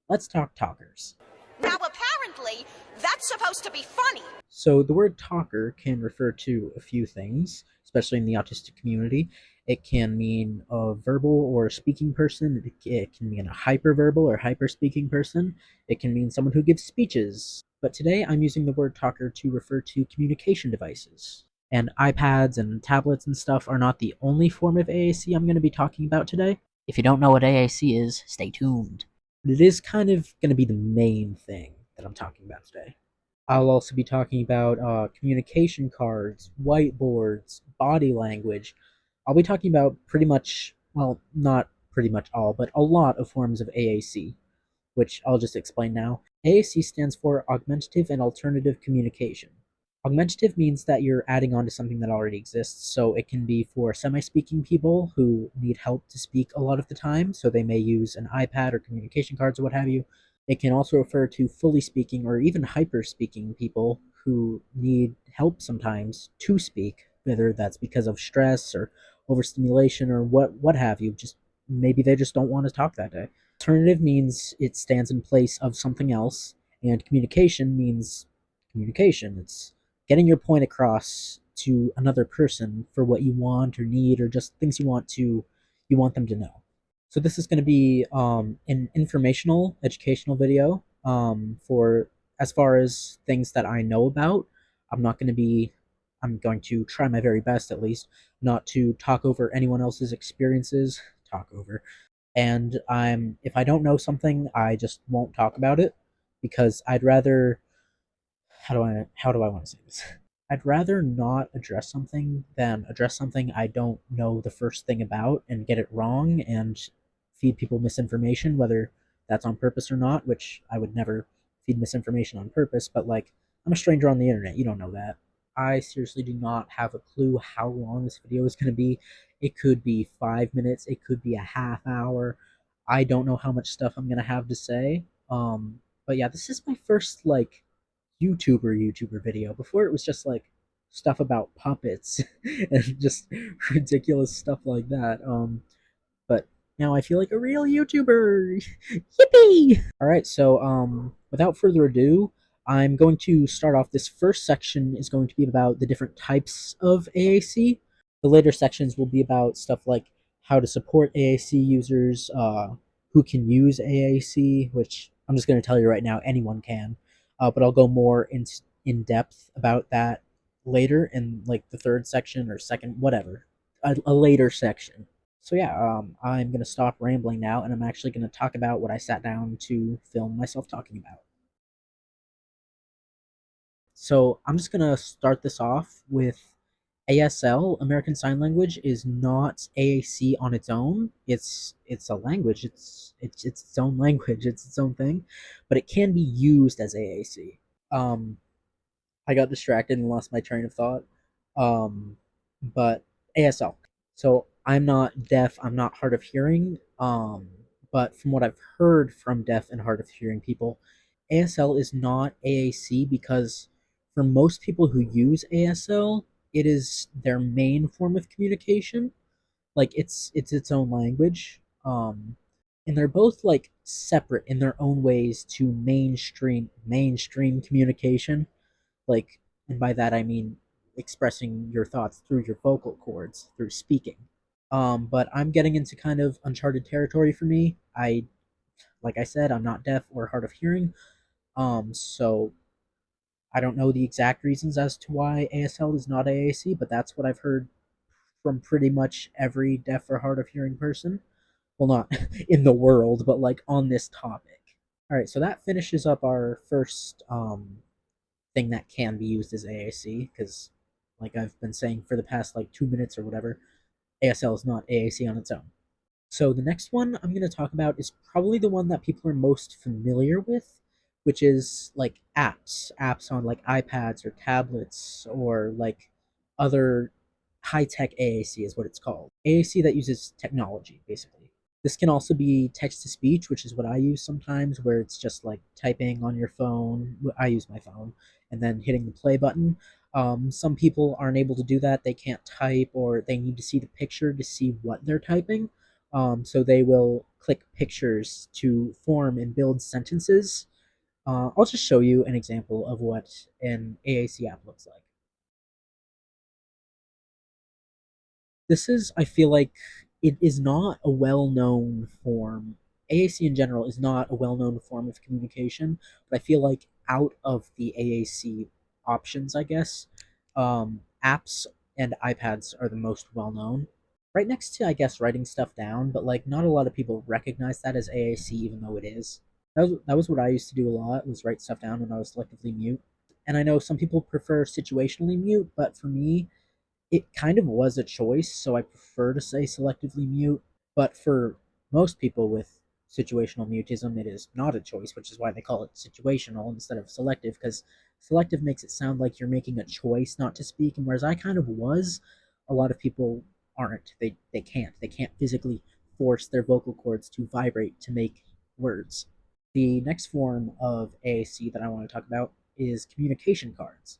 Let's talk talkers. Now, apparently, that's supposed to be funny. So the word talker can refer to a few things, especially in the autistic community. It can mean a verbal or speaking person. It can mean a hyperverbal or hyper-speaking person. It can mean someone who gives speeches. But today I'm using the word talker to refer to communication devices. And iPads and tablets and stuff are not the only form of AAC I'm going to be talking about today. If you don't know what AAC is, stay tuned. But it is kind of going to be the main thing that I'm talking about today. I'll also be talking about communication cards, whiteboards, body language. I'll be talking about pretty much, well, not pretty much all, but a lot of forms of AAC, which I'll just explain now. AAC stands for augmentative and alternative communication. Augmentative means that you're adding on to something that already exists, so it can be for semi-speaking people who need help to speak a lot of the time, so they may use an iPad or communication cards or what have you. It can also refer to fully speaking or even hyper speaking people who need help sometimes to speak, whether that's because of stress or overstimulation or what have you. Just maybe they just don't want to talk that day. Alternative means it stands in place of something else, and communication means communication. It's getting your point across to another person for what you want or need or just things you want them to know. So this is going to be an informational, educational video for as far as things that I know about. I'm not going to be. I'm going to try my very best, at least, not to talk over anyone else's experiences. Talk over, and if I don't know something, I just won't talk about it because I'd rather. How do I want to say this? I'd rather not address something than address something I don't know the first thing about and get it wrong and feed people misinformation, whether that's on purpose or not, which I would never feed misinformation on purpose, but like, I'm a stranger on the internet, you don't know that. I seriously do not have a clue how long this video is going to be. It could be 5 minutes, it could be a half hour. I don't know how much stuff I'm going to have to say. But yeah, this is my first like YouTuber video. Before it was just like stuff about puppets and just ridiculous stuff like that. But now I feel like a real YouTuber. Yippee! All right, so without further ado, I'm going to start off. This first section is going to be about the different types of AAC. The later sections will be about stuff like how to support AAC users, who can use AAC, which I'm just going to tell you right now, anyone can. But I'll go more in depth about that later in like the third section or second, whatever, a later section. So yeah, I'm gonna stop rambling now, and I'm actually gonna talk about what I sat down to film myself talking about. So I'm just gonna start this off with ASL. American Sign Language is not AAC on its own. It's a language. It's its own language. It's its own thing, but it can be used as AAC. Um, I got distracted and lost my train of thought. But ASL. So I'm not deaf. I'm not hard of hearing. But from what I've heard from deaf and hard of hearing people, ASL is not AAC because for most people who use ASL, it is their main form of communication. Like it's its own language. And they're both like separate in their own ways to mainstream communication, like, and by that I mean expressing your thoughts through your vocal cords through speaking. But I'm getting into kind of uncharted territory for me. Like I said, I'm not deaf or hard of hearing. So I don't know the exact reasons as to why ASL is not AAC, but that's what I've heard from pretty much every deaf or hard of hearing person. Well, not in the world, but like on this topic. All right, so that finishes up our first thing that can be used as AAC, because like I've been saying for the past like 2 minutes or whatever, ASL is not AAC on its own. So the next one I'm going to talk about is probably the one that people are most familiar with, which is like apps on like iPads or tablets or like other high-tech AAC is what it's called. AAC that uses technology, basically. This can also be text to speech, which is what I use sometimes, where it's just like typing on your phone. I use my phone and then hitting the play button. Some people aren't able to do that. They can't type or they need to see the picture to see what they're typing. So they will click pictures to form and build sentences. I'll just show you an example of what an AAC app looks like. This is, I feel like, it is not a well-known form. AAC in general is not a well-known form of communication, but I feel like out of the AAC options, I guess, apps and iPads are the most well-known. Right next to, I guess, writing stuff down, but like not a lot of people recognize that as AAC, even though it is. That was what I used to do a lot, was write stuff down when I was selectively mute. And I know some people prefer situationally mute, but for me, it kind of was a choice, so I prefer to say selectively mute. But for most people with situational mutism, it is not a choice, which is why they call it situational instead of selective, because selective makes it sound like you're making a choice not to speak, and whereas I kind of was, a lot of people aren't. They can't physically force their vocal cords to vibrate to make words. The next form of AAC that I want to talk about is communication cards.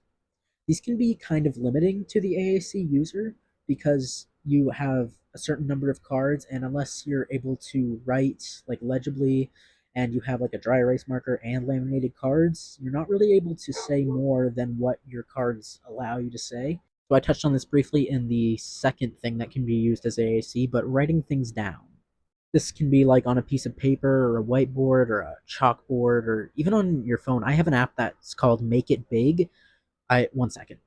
These can be kind of limiting to the AAC user because you have a certain number of cards, and unless you're able to write like legibly and you have like a dry erase marker and laminated cards, you're not really able to say more than what your cards allow you to say. So I touched on this briefly in the second thing that can be used as AAC, but writing things down. This can be like on a piece of paper or a whiteboard or a chalkboard or even on your phone. I have an app that's called Make It Big. I 1 second.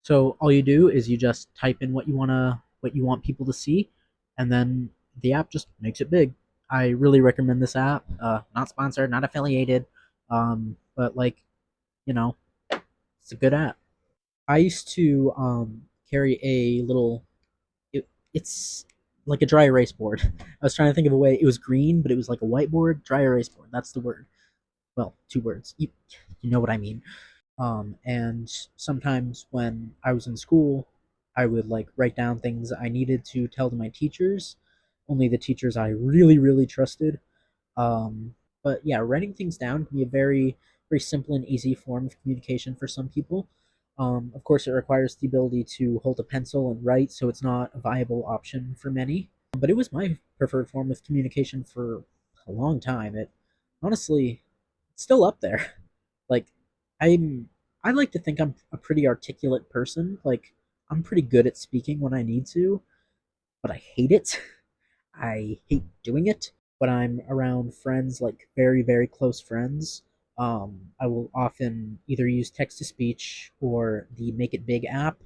So all you do is you just type in what you want people to see, and then the app just makes it big. I really recommend this app. Not sponsored, not affiliated, but like you know, it's a good app. I used to carry a little. It's like a dry erase board. I was trying to think of a way. It was green, but it was like a whiteboard. Dry erase board. That's the word. Well, two words. You know what I mean. And sometimes when I was in school, I would like write down things I needed to tell to my teachers, only the teachers I really, really trusted. But yeah, writing things down can be a very, very simple and easy form of communication for some people. Of course, it requires the ability to hold a pencil and write, so it's not a viable option for many. But it was my preferred form of communication for a long time. It honestly, it's still up there. Like, I'm, I like to think I'm a pretty articulate person. Like, I'm pretty good at speaking when I need to, but I hate it. I hate doing it when I'm around friends, like very, very close friends. I will often either use text to speech or the Make It Big app,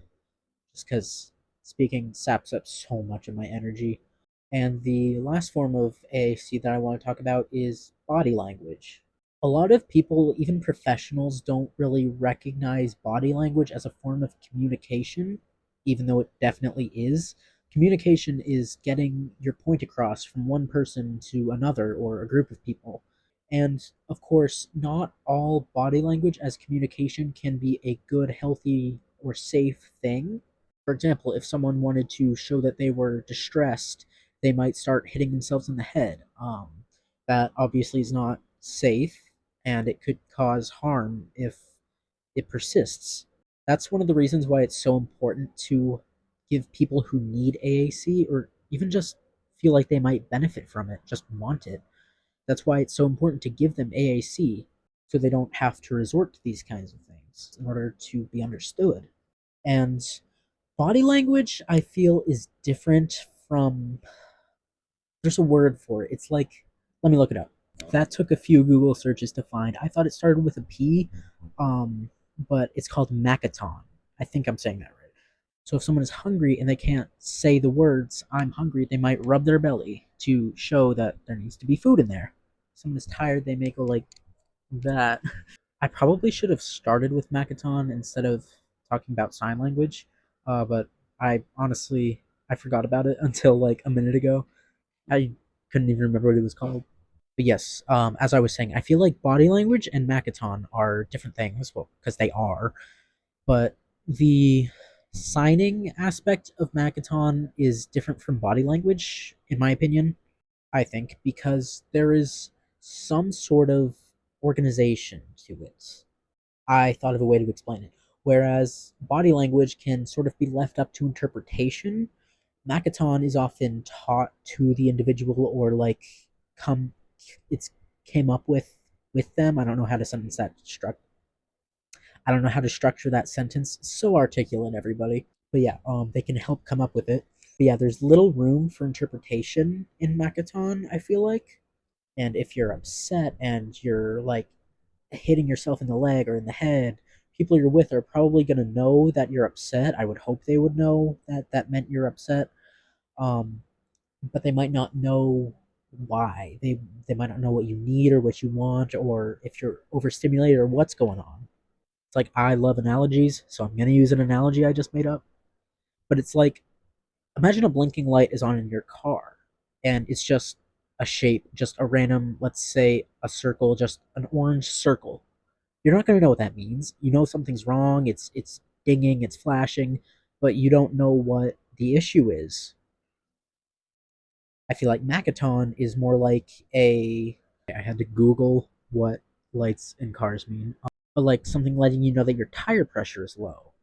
just because speaking saps up so much of my energy. And the last form of AAC that I want to talk about is body language. A lot of people, even professionals, don't really recognize body language as a form of communication, even though it definitely is. Communication is getting your point across from one person to another or a group of people. And of course, not all body language as communication can be a good, healthy, or safe thing. For example, if someone wanted to show that they were distressed, they might start hitting themselves in the head. That obviously is not safe, and it could cause harm if it persists. That's one of the reasons why it's so important to give people who need AAC or even just feel like they might benefit from it, just want it. That's why it's so important to give them AAC so they don't have to resort to these kinds of things in order to be understood. And body language, I feel, is different from. There's a word for it. It's like, let me look it up. That took a few Google searches to find. I thought it started with a P, um, but it's called Macaton. I think I'm saying that right. So if someone is hungry and they can't say the words "I'm hungry," they might rub their belly to show that there needs to be food in there. If someone is tired, they may go like that. I probably should have started with Macaton instead of talking about sign language, but I honestly I forgot about it until like a minute ago. I couldn't even remember what it was called. But yes, as I was saying, I feel like body language and Macaton are different things, well, because they are. But the signing aspect of Macaton is different from body language, in my opinion. I think because there is some sort of organization to it. I thought of a way to explain it. Whereas body language can sort of be left up to interpretation, Makaton is often taught to the individual or like come it's came up with them. I don't know how to sentence that I don't know how to structure that sentence so articulate, everybody. But yeah, they can help come up with it. But yeah, there's little room for interpretation in Makaton, I feel like. And if you're upset and you're like hitting yourself in the leg or in the head, people you're with are probably going to know that you're upset. I would hope they would know that that meant you're upset. Um, but they might not know why. They might not know what you need or what you want or if you're overstimulated or what's going on. It's like I love analogies, so I'm gonna use an analogy I just made up. But it's like imagine a blinking light is on in your car, and it's just a shape, just a random, let's say a circle, just an orange circle. You're not gonna know what that means. You know something's wrong. It's dinging, it's flashing, but you don't know what the issue is. I feel like Makaton is more like a. I had to Google what lights in cars mean, but like something letting you know that your tire pressure is low.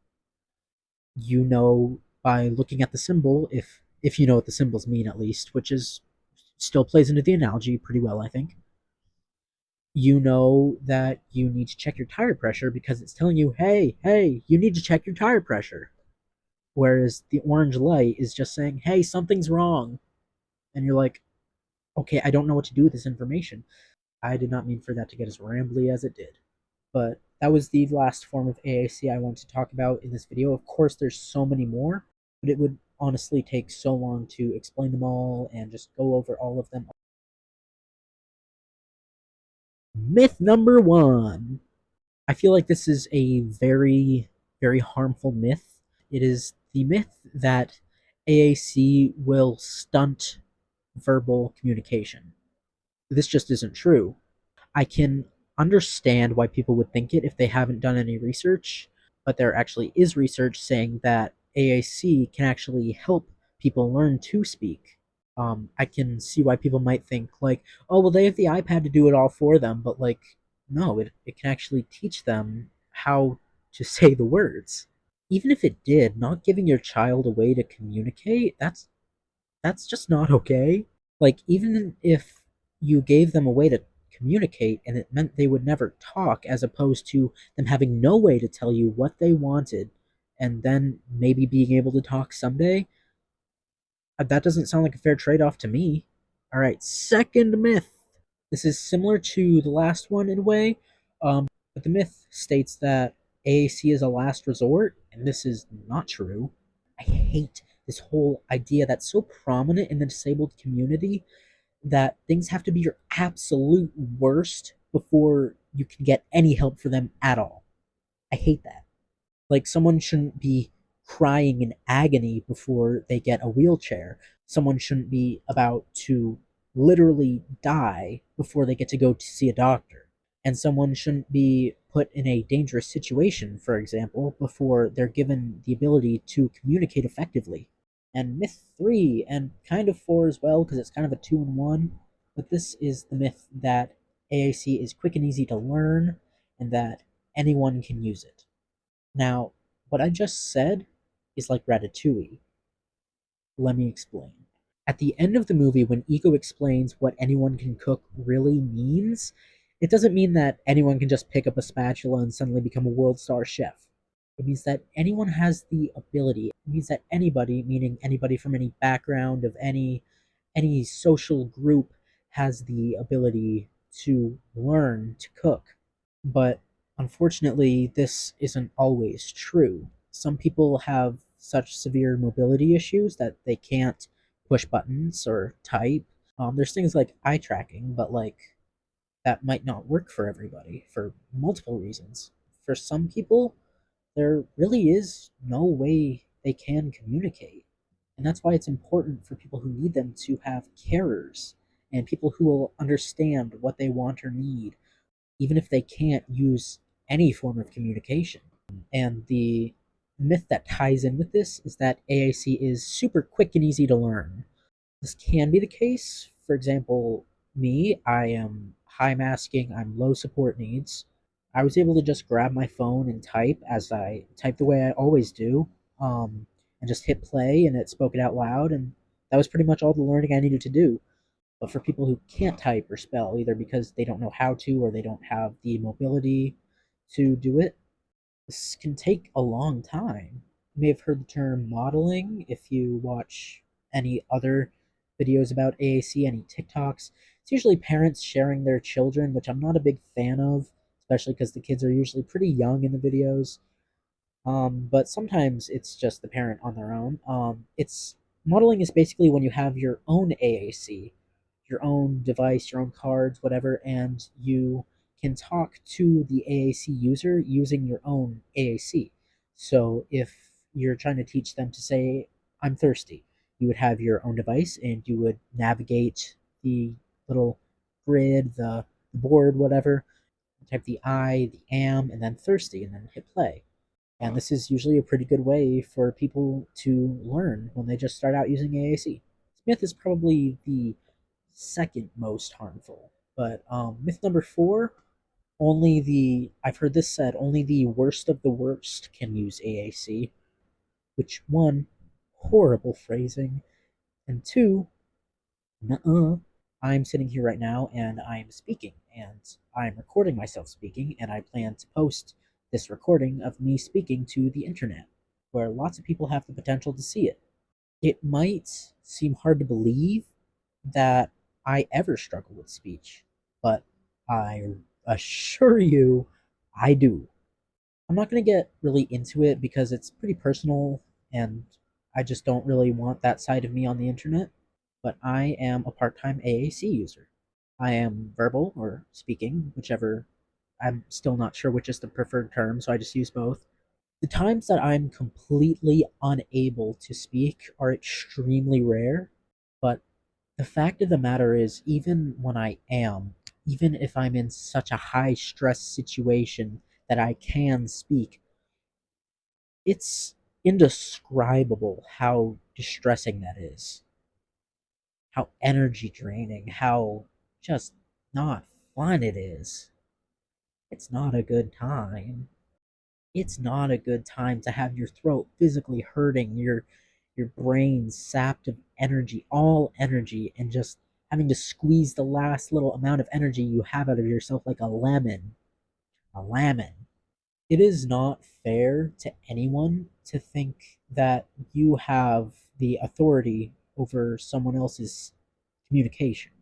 You know by looking at the symbol, if you know what the symbols mean at least, which is still plays into the analogy pretty well, I think. You know that you need to check your tire pressure because it's telling you, hey, you need to check your tire pressure. Whereas the orange light is just saying, hey, something's wrong. And you're like, okay, I don't know what to do with this information. I did not mean for that to get as rambly as it did. But that was the last form of AAC I wanted to talk about in this video. Of course, there's so many more, but it would honestly take so long to explain them all and just go over all of them. Myth number one. I feel like this is a very, very harmful myth. It is the myth that AAC will stunt verbal communication. This just isn't true. I can understand why people would think it if they haven't done any research, but there actually is research saying that AAC can actually help people learn to speak. I can see why people might think like, oh well, they have the iPad to do it all for them, but like, no, it can actually teach them how to say the words. Even if it did, not giving your child a way to communicate, that's just not okay. Like, even if you gave them a way to communicate and it meant they would never talk, as opposed to them having no way to tell you what they wanted and then maybe being able to talk someday, that doesn't sound like a fair trade off to me. All right, second myth. This is similar to the last one in a way, but the myth states that AAC is a last resort, and this is not true. I hate this whole idea that's so prominent in the disabled community that things have to be your absolute worst before you can get any help for them at all. I hate that. Like, someone shouldn't be crying in agony before they get a wheelchair. Someone shouldn't be about to literally die before they get to go to see a doctor. And someone shouldn't be put in a dangerous situation, for example, before they're given the ability to communicate effectively. And myth three, and kind of four as well, because it's kind of a two in one, but this is the myth that AAC is quick and easy to learn and that anyone can use it. Now, what I just said is like Ratatouille. Let me explain. At the end of the movie, when Ego explains what anyone can cook really means, it doesn't mean that anyone can just pick up a spatula and suddenly become a world star chef. It means that anyone has the ability. It means that anybody, meaning anybody from any background of any social group, has the ability to learn to cook. But unfortunately, this isn't always true. Some people have such severe mobility issues that they can't push buttons or type. There's things like eye tracking, but like that might not work for everybody for multiple reasons. For some people, there really is no way they can communicate. And that's why it's important for people who need them to have carers and people who will understand what they want or need even if they can't use any form of communication. And the myth that ties in with this is that AAC is super quick and easy to learn. This can be the case. For example, me, I am high masking, I'm low support needs. I was able to just grab my phone and type as I type the way I always do. and just hit play and it spoke it out loud, and that was pretty much all the learning I needed to do. But for people who can't type or spell, either because they don't know how to or they don't have the mobility to do it, this can take a long time. You may have heard the term modeling if you watch any other videos about AAC, any TikToks. It's usually parents sharing their children, which I'm not a big fan of, especially because the kids are usually pretty young in the videos. But sometimes it's just the parent on their own. It's modeling is basically when you have your own AAC, your own device, your own cards, whatever, and you can talk to the AAC user using your own AAC. So if you're trying to teach them to say, I'm thirsty, you would have your own device and you would navigate the little grid, the board, whatever, type the I, the am, and then thirsty, and then hit play. And this is usually a pretty good way for people to learn when they just start out using AAC. Myth is probably the second most harmful, but myth number four, only the, I've heard this said, only the worst of the worst can use AAC, which one, horrible phrasing, and two, nuh-uh. I'm sitting here right now and I'm speaking and I'm recording myself speaking and I plan to post this recording of me speaking to the internet where lots of people have the potential to see it. It might seem hard to believe that I ever struggle with speech, but I assure you I do. I'm not going to get really into it because it's pretty personal and I just don't really want that side of me on the internet. But I am a part time AAC user. I am verbal or speaking, whichever. I'm still not sure which is the preferred term, so I just use both. The times that I'm completely unable to speak are extremely rare, but the fact of the matter is, even when I am, even if I'm in such a high stress situation that I can speak, it's indescribable how distressing that is, how energy draining, how just not fun it is. It's not a good time. It's not a good time to have your throat physically hurting, your brain sapped of energy, all energy, and just having to squeeze the last little amount of energy you have out of yourself like a lemon. A lemon. It is not fair to anyone to think that you have the authority over someone else's communication.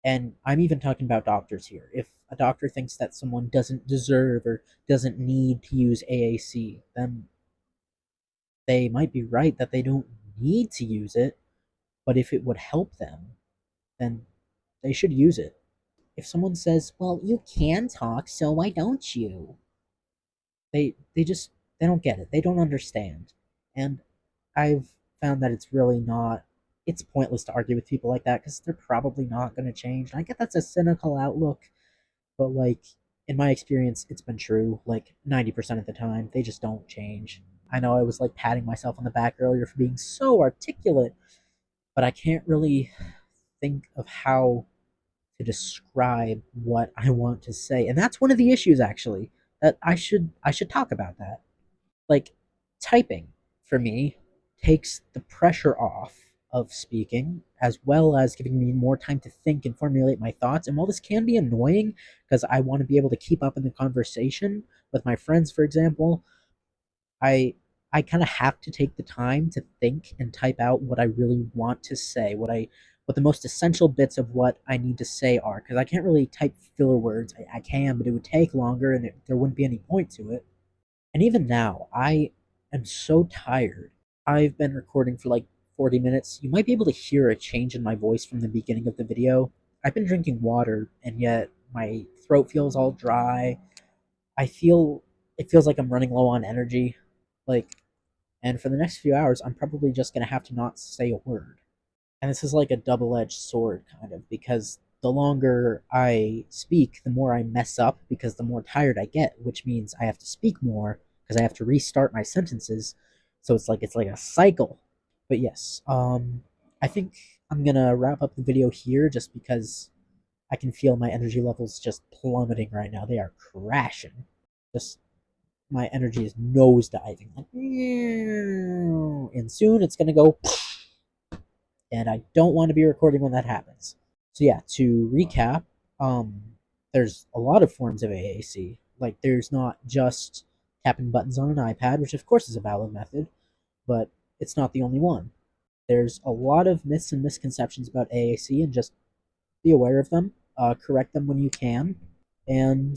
And I'm even talking about doctors here. If a doctor thinks that someone doesn't deserve or doesn't need to use AAC, then they might be right that they don't need to use it, but if it would help them, then they should use it. If someone says, "Well, you can talk, so why don't you?" They just they don't get it. They don't understand. And I've found that it's really not it's pointless to argue with people like that because they're probably not going to change. And I get that's a cynical outlook, but like in my experience, it's been true. Like 90% of the time, they just don't change. I know I was like patting myself on the back earlier for being so articulate, but I can't really think of how to describe what I want to say. And that's one of the issues actually that I should talk about that. Like typing for me takes the pressure off of speaking as well as giving me more time to think and formulate my thoughts. And while this can be annoying because I want to be able to keep up in the conversation with my friends, for example, I I kind of have to take the time to think and type out what I really want to say, what the most essential bits of what I need to say are, because I can't really type filler words. I can, but it would take longer, and there wouldn't be any point to it. And even now, I am so tired. I've been recording for like 40 minutes. You might be able to hear a change in my voice from the beginning of the video. I've been drinking water, and yet my throat feels all dry. I feel it feels like I'm running low on energy. Like, and for the next few hours, I'm probably just gonna have to not say a word. And this is like a double-edged sword, kind of, because the longer I speak, the more I mess up because the more tired I get, which means I have to speak more because I have to restart my sentences. So it's like a cycle. But yes, I think I'm gonna wrap up the video here just because I can feel my energy levels just plummeting right now. They are crashing. Just my energy is nosediving. Like, and soon it's going to go, and I don't want to be recording when that happens. So yeah, to recap, um, there's a lot of forms of AAC. Like there's not just tapping buttons on an iPad, which of course is a valid method, but it's not the only one. There's a lot of myths and misconceptions about AAC, and just be aware of them. Correct them when you can, and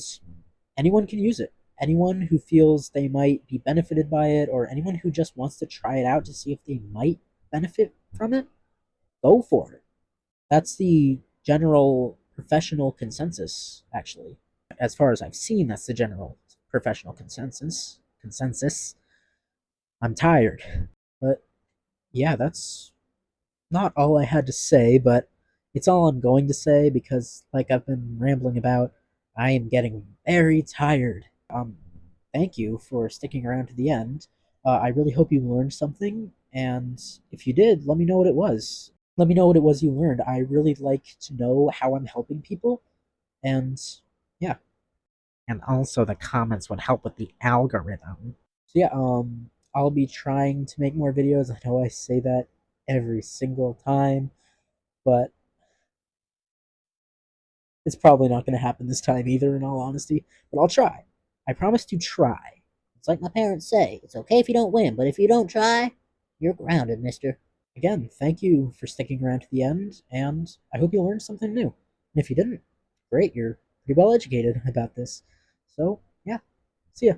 anyone can use it. Anyone who feels they might be benefited by it, or anyone who just wants to try it out to see if they might benefit from it, go for it. That's the general professional consensus, actually. As far as I've seen, that's the general professional consensus. I'm tired. But yeah, that's not all I had to say, but it's all I'm going to say because, like I've been rambling about, I am getting very tired. Thank you for sticking around to the end. I really hope you learned something, and if you did, let me know what it was. Let me know what it was you learned. I really like to know how I'm helping people, and yeah. And also, the comments would help with the algorithm. So yeah, I'll be trying to make more videos. I know I say that every single time, but it's probably not going to happen this time either, in all honesty. But I'll try. I promise to try. It's like my parents say, it's okay if you don't win, but if you don't try, you're grounded, mister. Again, thank you for sticking around to the end, and I hope you learned something new. And if you didn't, great, you're pretty well educated about this. So, yeah, see ya.